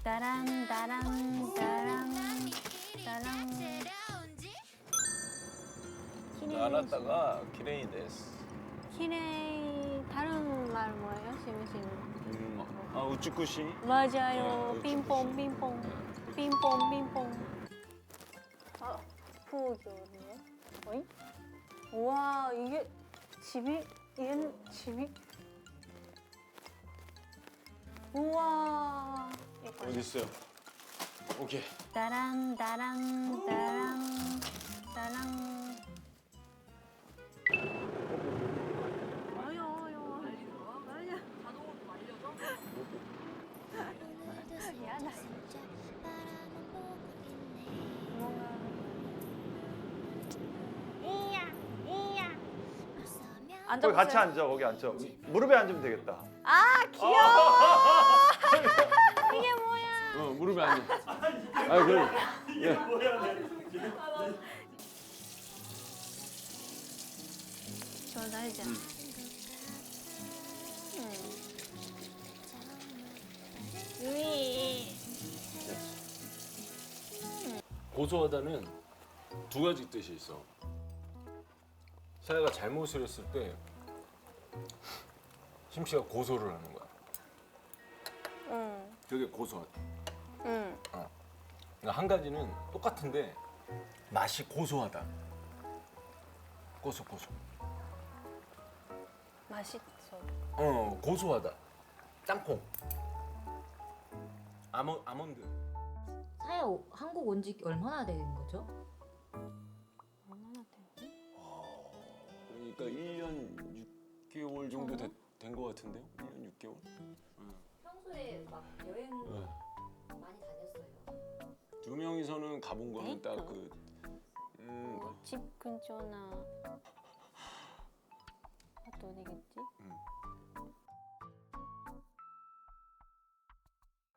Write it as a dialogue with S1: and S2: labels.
S1: 따란 따란 따란 따란.
S2: 나라다가 기레이 데스.
S1: 키레이 다른 말 뭐예요? 시무시무.
S2: 우츠쿠시.
S1: 맞아요.
S2: 네,
S1: 빙뽕
S2: 우츠쿠시.
S1: 빙뽕
S2: 네.
S1: 빙뽕 빙뽕. 부엌이 어디예요? 어이? 우와 이게 집이 얘는 집이 우와 이거
S2: 어디 있어요? 오케이.
S1: 따란 따란 따란 따란. 미안해.
S3: 거기 같이 앉아. 거기 앉아. 무릎에 앉으면 되겠다.
S1: 아 귀여워. 이게 뭐야?
S2: 무릎에 앉아. 아, 그래. 예.
S1: 저 날자. 유이.
S2: 고소하다는 두 가지 뜻이 있어. 사야가 잘못을 했을 때 심씨가 고소를 하는 거야. 되게 고소하다. 그러니까 한 가지는 똑같은데 맛이 고소하다. 고소.
S1: 맛있어.
S2: 고소하다. 땅콩. 아몬드.
S4: 사야 한국 온 지 얼마나 된 거죠?
S1: 얼마나 돼?
S2: 그러니까 1년 6개월 정도 된 거 같은데요? 1년 6개월?
S4: 평소에 막 여행 많이 다녔어요.
S2: 두 명이서는 가본 거는 딱 그
S1: 집 근처나 또 어디겠지?